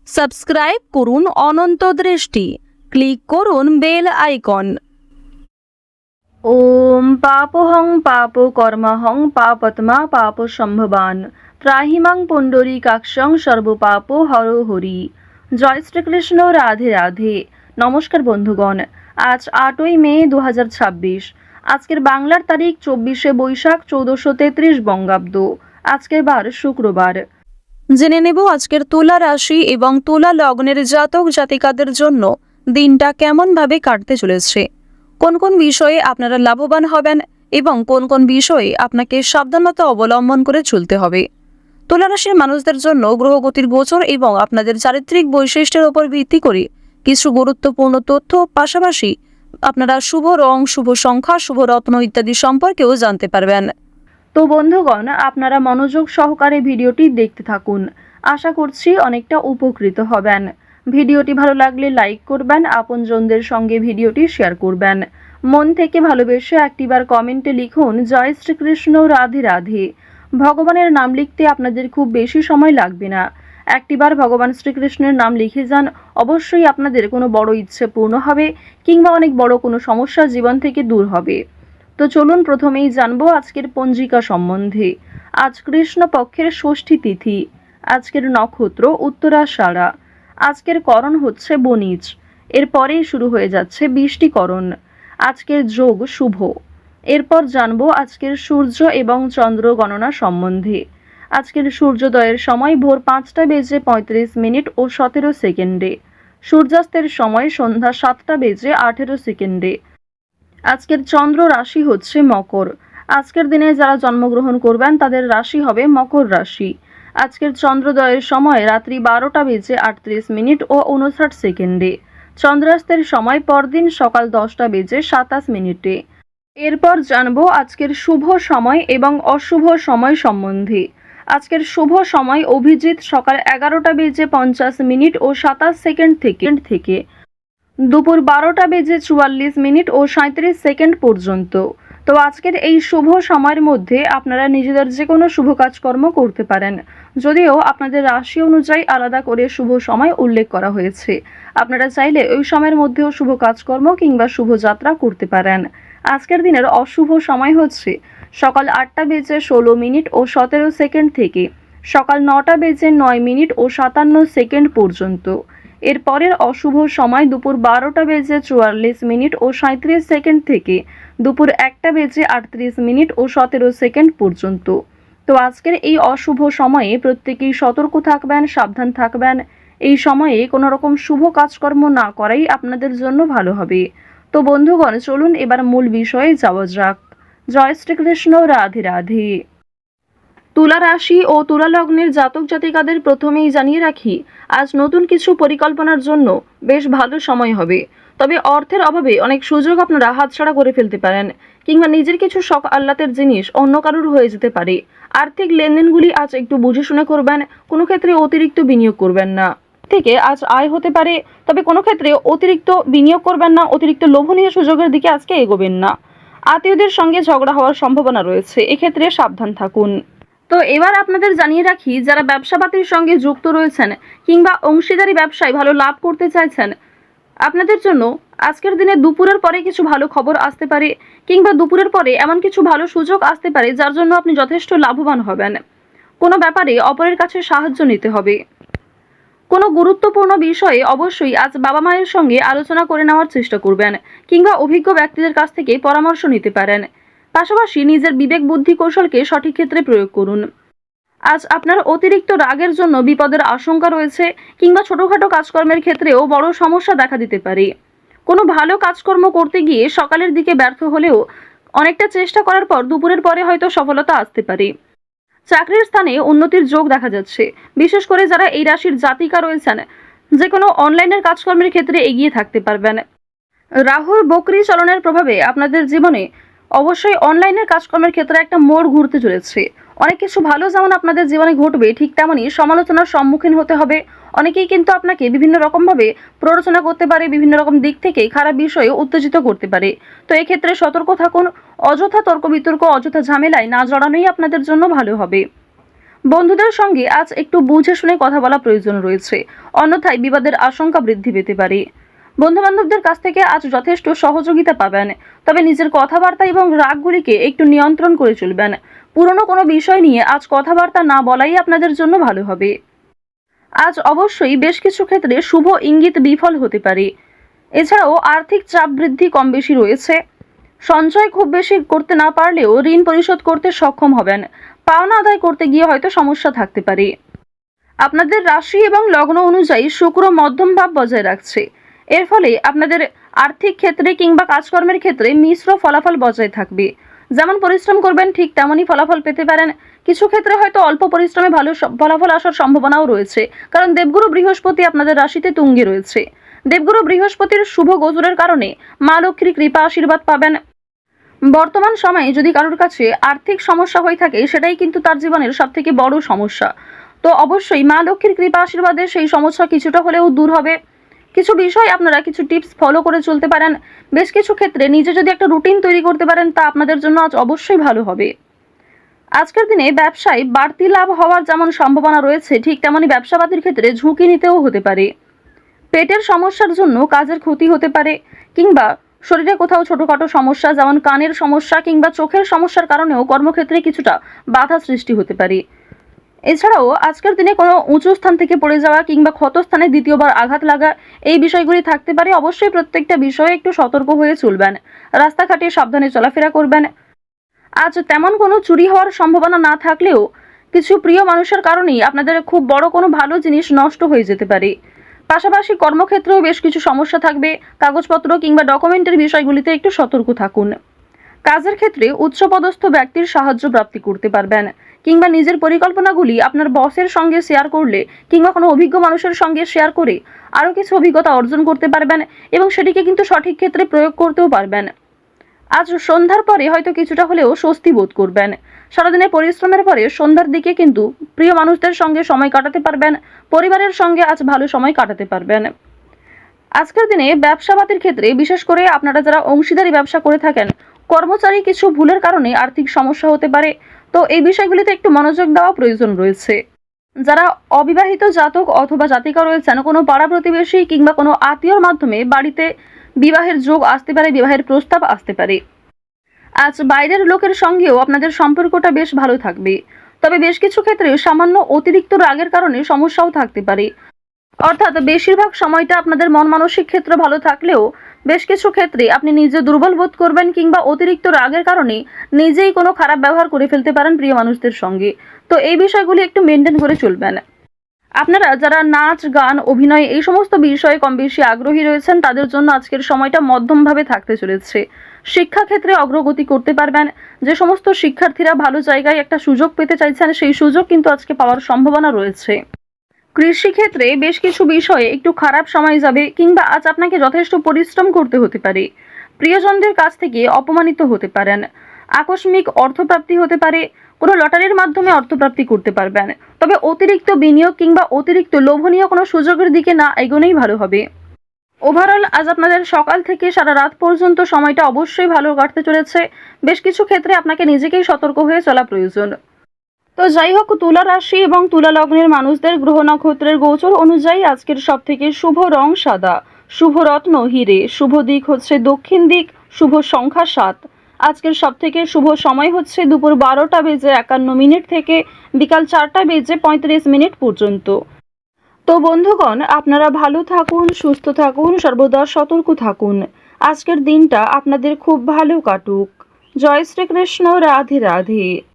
Subscribe করুন অনন্ত দৃষ্টি, click করুন বেল আইকন। ওম পাপহং পাপ কর্মহং পাপত্মা পাপ সম্ভবান ত্রাহিমাং পুণ্ডরীকাক্ষং সর্বপাপ হর হরি। জয় শ্রীকৃষ্ণ, রাধে রাধে। নমস্কার বন্ধুগণ, আজ 8ই মে 2026। আজকের বাংলার তারিখ 24শে বৈশাখ 1433 বঙ্গাব্দ। আজকের বার শুক্রবার। জেনে নেব আজকের তুলা রাশি এবং তুলা লগ্নের জাতক জাতিকাদের জন্য দিনটা কেমনভাবে কাটতে চলেছে, কোন কোন বিষয়ে আপনারা লাভবান হবেন এবং কোন কোন বিষয়ে আপনাকে সাবধানতা অবলম্বন করে চলতে হবে। তুলা রাশির মানুষদের জন্য গ্রহগতির গোচর এবং আপনাদের চারিত্রিক বৈশিষ্ট্যের উপর ভিত্তি করে কিছু গুরুত্বপূর্ণ তথ্য, পাশাপাশি আপনারা শুভ রং, শুভ সংখ্যা, শুভ রত্ন ইত্যাদি সম্পর্কেও জানতে পারবেন। তো বন্ধুগণ, আপনারা মনোযোগ সহকারে ভিডিওটি দেখতে থাকুন। আশা করছি অনেকটা উপকৃত হবেন। ভিডিওটি ভালো লাগলে লাইক করবেন, আপনজনদের সঙ্গে ভিডিওটি শেয়ার করবেন। মন থেকে ভালোবেসে একটিবার কমেন্টে লিখুন জয় শ্রীকৃষ্ণ, রাধে রাধে। ভগবানের নাম লিখতে আপনাদের খুব বেশি সময় লাগবে না। একটিবার ভগবান শ্রীকৃষ্ণের নাম লিখে যান, অবশ্যই আপনাদের কোনো বড় ইচ্ছে পূর্ণ হবে কিংবা অনেক বড় কোনো সমস্যা জীবন থেকে দূর হবে। তো চলুন প্রথমেই জানবো আজকের পঞ্জিকা সম্বন্ধে। আজ কৃষ্ণ পক্ষের ষষ্ঠী তিথি। আজকের নক্ষত্র উত্তরাষাঢ়া। আজকের করণ হচ্ছে বণিজ। এরপরেই শুরু হয়ে যাচ্ছে বৃষ্টিকরণ। আজকের যোগ শুভ। এরপর জানবো আজকের সূর্য এবং চন্দ্র গণনা সম্বন্ধে। আজকের সূর্যোদয়ের সময় ভোর 5টা বেজে 35 মিনিট ও 17 সেকেন্ডে। সূর্যাস্তের সময় সন্ধ্যা 7টা বেজে 18 সেকেন্ডে। আজকের চন্দ্র রাশি হচ্ছে মকর। আজকের দিনে যারা জন্মগ্রহণ করবেন তাদের রাশি হবে মকর রাশি। আজকের চন্দ্রোদয়ের সময় রাত্রি 12টা বেজে 38 মিনিট ও 59 সেকেন্ডে। চন্দ্রাস্তের সময় পরদিন সকাল 10টা বেজে 27 মিনিটে। এরপর জানবো আজকের শুভ সময় এবং অশুভ সময় সম্বন্ধে। আজকের শুভ সময় অভিজিৎ সকাল 11টা বেজে 50 মিনিট ও 27 সেকেন্ড থেকে দুপুর 12টা বেজে 44 মিনিট ও 37 সেকেন্ড পর্যন্ত। তো আজকের এই শুভ সময়ের মধ্যে আপনারা নিজেদের যে কোনো শুভ কাজকর্ম করতে পারেন, যদিও আপনাদের রাশি অনুযায়ী আলাদা করে শুভ সময় উল্লেখ করা হয়েছে। আপনারা চাইলে ওই সময়ের মধ্যেও শুভ কাজকর্ম কিংবা শুভ যাত্রা করতে পারেন। আজকের দিনের অশুভ সময় হচ্ছে সকাল 8টা বেজে 16 মিনিট ও 17 সেকেন্ড থেকে সকাল 9টা বেজে 9 মিনিট ও 57 সেকেন্ড পর্যন্ত। এর পরের অশুভ সময় দুপুর 12টা বেজে 44 মিনিট ও 37 সেকেন্ড থেকে দুপুর 1টা বেজে 38 মিনিট ও 17 সেকেন্ড পর্যন্ত। তো আজকের এই অশুভ সময়ে প্রত্যেকেই সতর্ক থাকবেন, সাবধান থাকবেন। এই সময়ে কোনো রকম শুভ কাজকর্ম না করাই আপনাদের জন্য ভালো হবে। তো বন্ধুগণ, চলুন এবার মূল বিষয়ে যাওয়া যাক। জয় শ্রীকৃষ্ণ, রাধে রাধে। তুলা রাশি ও তুলা লগ্নের জাতক জাতিকাদের প্রথমেই জানিয়ে রাখি, আজ নতুন কিছু পরিকল্পনার জন্য বেশ ভালো সময় হবে। তবে অর্থের অভাবে অনেক সুযোগ আপনারা হাতছাড়া করে ফেলতে পারেন, কিংবা নিজের কিছু শখ আহ্লাদের জিনিস অন্য কারোর হয়ে যেতে পারে। আর্থিক লেনদেনগুলি আজ একটু বুঝে শুনে করবেন, কোনো ক্ষেত্রে অতিরিক্ত বিনিয়োগ করবেন না। থেকে আজ আয় হতে পারে, তবে কোনো ক্ষেত্রে অতিরিক্ত বিনিয়োগ করবেন না, অতিরিক্ত লোভনীয় সুযোগের দিকে আজকে এগোবেন না। আত্মীয়দের সঙ্গে ঝগড়া হওয়ার সম্ভাবনা রয়েছে, এক্ষেত্রে সাবধান থাকুন। তো এবার আপনাদের জানিয়ে রাখি, যারা ব্যবসাপাতির সঙ্গে যুক্ত রয়েছেন কিংবা অংশীদারি ব্যবসায় ভালো লাভ করতে চাইছেন, আপনাদের জন্য আজকের দিনে দুপুরের পরে কিছু ভালো খবর আসতে পারে, কিংবা দুপুরের পরে এমন কিছু ভালো সুযোগ আসতে পারে যার জন্য আপনি যথেষ্ট লাভবান হবেন। কোনো ব্যাপারে অপরের কাছে সাহায্য নিতে হবে। কোনো গুরুত্বপূর্ণ বিষয়ে অবশ্যই আজ বাবা মায়ের সঙ্গে আলোচনা করে নেওয়ার চেষ্টা করবেন, কিংবা অভিজ্ঞ ব্যক্তিদের কাছ থেকে পরামর্শ নিতে পারেন। পাশাপাশি নিজের বিবেক বুদ্ধি কৌশলকে সঠিক ক্ষেত্রে প্রয়োগ করুন। আজ আপনার অতিরিক্ত রাগের জন্য বিপদের আশঙ্কা রয়েছে, কিংবা ছোটখাটো কাজকর্মের ক্ষেত্রেও বড় সমস্যা দেখা দিতে পারে। কোনো ভালো কাজকর্ম করতে গিয়ে সকালের দিকে ব্যর্থ হলেও অনেকটা চেষ্টা করার পর দুপুরের পরে হয়তো সফলতা আসতে পারে। চাকরির স্থানে উন্নতির যোগ দেখা যাচ্ছে। বিশেষ করে যারা এই রাশির জাতিকা রয়েছেন, যে কোনো অনলাইনের কাজকর্মের ক্ষেত্রে এগিয়ে থাকতে পারবেন। রাহুর বকরি চলনের প্রভাবে আপনাদের জীবনে অবশ্যই অনলাইনের কাজকর্মের ক্ষেত্রে একটা মোড় ঘুরতে চলেছে। অনেক কিছু ভালো যেমন আপনাদের জীবনে ঘটবে, ঠিক তেমনই সমালোচনার সম্মুখীন হতে হবে। অনেকেই কিন্তু আপনাকে বিভিন্ন রকমভাবে প্ররোচনা করতে পারে, বিভিন্ন রকম দিক থেকে খারাপ বিষয়ে উত্তেজিত করতে পারে। তো এক্ষেত্রে সতর্ক থাকুন। অযথা তর্ক বিতর্ক, অযথা ঝামেলায় না জড়ানোই আপনাদের জন্য ভালো হবে। বন্ধুদের সঙ্গে আজ একটু বুঝে শুনে কথা বলা প্রয়োজন রয়েছে, অন্যথায় বিবাদের আশঙ্কা বৃদ্ধি পেতে পারে। বন্ধু বান্ধবদের কাছ থেকে আজ যথেষ্ট সহযোগিতা পাবেন, তবে নিজের কথাবার্তা এবং রাগগুলিকে একটু নিয়ন্ত্রণ করে চলবেন। পুরনো কোনো বিষয় নিয়ে আজ কথাবার্তা না বলাই আপনাদের জন্য ভালো হবে। আজ অবশ্যই বেশ কিছু ক্ষেত্রে শুভ ইঙ্গিত বিফল হতে পারে। এছাড়াও আর্থিক চাপ বৃদ্ধি কম বেশি রয়েছে। সঞ্চয় খুব বেশি করতে না পারলেও ঋণ পরিশোধ করতে সক্ষম হবেন। পাওনা আদায় করতে গিয়ে হয়তো সমস্যা থাকতে পারে। আপনাদের রাশি এবং লগ্ন অনুযায়ী শুক্র মধ্যম ভাব বজায় রাখছে। এর ফলে আপনাদের আর্থিক ক্ষেত্রে কিংবা কাজকর্মের ক্ষেত্রে মিশ্র ফলাফল বজায় থাকবে। যেমন পরিশ্রম করবেন ঠিক তেমনই ফলাফল পেতে পারেন। কিছু ক্ষেত্রে হয়তো অল্প পরিশ্রমে ভালো ফলাফল আসার সম্ভাবনাও রয়েছে, কারণ দেবগুরু বৃহস্পতি আপনাদের রাশিতে তুঙ্গে রয়েছে। দেবগুরু বৃহস্পতির শুভ গোচরের কারণে মা লক্ষ্মীর কৃপা আশীর্বাদ পাবেন। বর্তমান সময়ে যদি কারোর কাছে আর্থিক সমস্যা হয়ে থাকে, সেটাই কিন্তু তার জীবনের সবথেকে বড় সমস্যা। তো অবশ্যই মা লক্ষ্মীর কৃপা আশীর্বাদে সেই সমস্যা কিছুটা হলেও দূর হবে। কিছু বিষয় আপনারা কিছু টিপস ফলো করে চলতে পারেন। বেশ কিছু ক্ষেত্রে নিজে যদি একটা রুটিন তৈরি করতে পারেন, তা আপনাদের জন্য আজ অবশ্যই ভালো হবে। আজকের দিনে ব্যবসায় বাড়তি লাভ হওয়ার যেমন সম্ভাবনা রয়েছে, ঠিক তেমনই ব্যবসাবাদীর ক্ষেত্রে ঝুঁকি নিতেও হতে পারে। পেটের সমস্যার জন্য কাজের ক্ষতি হতে পারে, কিংবা শরীরে কোথাও ছোটখাটো সমস্যা যেমন কানের সমস্যা কিংবা চোখের সমস্যার কারণেও কর্মক্ষেত্রে কিছুটা বাধা সৃষ্টি হতে পারে। এছাড়াও আজকের দিনে কোনো উঁচু স্থান থেকে পড়ে যাওয়া কিংবা ক্ষতস্থানে দ্বিতীয়বার আঘাত লাগা, এই বিষয়গুলি থাকতে পারে। অবশ্যই প্রত্যেকটা বিষয়ে একটু সতর্ক হয়ে চলবেন। রাস্তাঘাটে সাবধানে চলাফেরা করবেন। আজ তেমন কোনো চুরি হওয়ার সম্ভাবনা না থাকলেও কিছু প্রিয় মানুষের কারণেই আপনাদের খুব বড় কোনো ভালো জিনিস নষ্ট হয়ে যেতে পারে। পাশাপাশি কর্মক্ষেত্রেও বেশ কিছু সমস্যা থাকবে। কাগজপত্র কিংবা ডকুমেন্টের বিষয়গুলিতে একটু সতর্ক থাকুন। কাজের ক্ষেত্রে উচ্চপদস্থ ব্যক্তির সাহায্য প্রাপ্তি করতে পারবেন, কিংবা নিজের পরিকল্পনাগুলি আপনার বসের সঙ্গে শেয়ার করলে কিংবা কোনো অভিজ্ঞ মানুষের সঙ্গে শেয়ার করে আরও কিছু অভিজ্ঞতা অর্জন করতে পারবেন এবং সেটিকে কিন্তু সঠিক ক্ষেত্রে প্রয়োগ করতেও পারবেন। আজ সন্ধ্যার পরে হয়তো কিছুটা হলেও স্বস্তি বোধ করবেন। সারাদিনের পরিশ্রমের পরে সন্ধ্যার দিকে কিন্তু প্রিয় মানুষদের সঙ্গে সময় কাটাতে পারবেন। পরিবারের সঙ্গে আজ ভালো সময় কাটাতে পারবেন। আজকের দিনে ব্যবসাবাদীর ক্ষেত্রে বিশেষ করে আপনারা যারা অংশীদারি ব্যবসা করে থাকেন, কর্মচারী কিছু ভুলের কারণে আর্থিক সমস্যা হতে পারে। তো এই বিষয়গুলিতে একটু মনোযোগ দেওয়া প্রয়োজন রয়েছে। যারা অবিবাহিত জাতক অথবা জাতিকা রয়েছেন, কোনো পাড়া প্রতিবেশী কিংবা কোনো আত্মীয়র মাধ্যমে বাড়িতে বিবাহের যোগ আসতে পারে, বিবাহের প্রস্তাব আসতে পারে। আজ বাইরের লোকের সঙ্গেও আপনাদের সম্পর্কটা বেশ ভালো থাকবে, তবে বেশ কিছু ক্ষেত্রে সামান্য অতিরিক্ত রাগের কারণে সমস্যাও থাকতে পারে। অর্থাৎ বেশিরভাগ সময়টা আপনাদের মন মানসিক ক্ষেত্র ভালো থাকলেও বেশ কিছু ক্ষেত্রে আপনি নিজে দুর্বল বোধ করবেন, কিংবা অতিরিক্ত রাগের কারণে নিজেই কোনো খারাপ ব্যবহার করে ফেলতে পারেন প্রিয় মানুষদের সঙ্গে। তো এই বিষয়গুলি একটু মেনটেন করে চলবেন। আপনারা যারা নাচ, গান, অভিনয় এই সমস্ত বিষয়ে কম বেশি আগ্রহী রয়েছেন, তাদের জন্য আজকের সময়টা মধ্যমভাবে থাকতে চলেছে। শিক্ষাক্ষেত্রে অগ্রগতি করতে পারবেন। যে সমস্ত শিক্ষার্থীরা ভালো জায়গায় একটা সুযোগ পেতে চাইছেন, সেই সুযোগ কিন্তু আজকে পাওয়ার সম্ভাবনা রয়েছে। কৃষিক্ষেত্রে বেশ কিছু বিষয়ে একটু খারাপ সময় যাবে, কিংবা আজ আপনাকে যথেষ্ট পরিশ্রম করতে হতে পারে। প্রিয়জনদের কাছ থেকে অপমানিত হতে পারেন। আকস্মিক অর্থপ্রাপ্তি হতে পারে। কোনো লটারির মাধ্যমে অর্থপ্রাপ্তি করতে পারবেন। তবে অতিরিক্ত বিনিয়োগ কিংবা অতিরিক্ত লোভনীয় কোনো সুযোগের দিকে না এগোনোই ভালো হবে। ওভারঅল আজ আপনাদের সকাল থেকে সারা রাত পর্যন্ত সময়টা অবশ্যই ভালো কাটতে চলেছে। বেশ কিছু ক্ষেত্রে আপনাকে নিজেকেই সতর্ক হয়ে চলা প্রয়োজন। তো যাই হোক, তুলা রাশি এবং তুলা লগ্নের মানুষদের গ্রহ নক্ষত্রের গোচর অনুযায়ী আজকের সব থেকে শুভ রং সাদা, শুভ রত্ন হিরে, শুভ দিক হচ্ছে দক্ষিণ দিক, শুভ সংখ্যা 7। আজকের সব থেকে শুভ সময় হচ্ছে দুপুর 12:51 থেকে বিকাল 4:35 পর্যন্ত। তো বন্ধুগণ, আপনারা ভালো থাকুন, সুস্থ থাকুন, সর্বদা সতর্ক থাকুন। আজকের দিনটা আপনাদের খুব ভালো কাটুক। জয় শ্রীকৃষ্ণ। রাধে রাধে।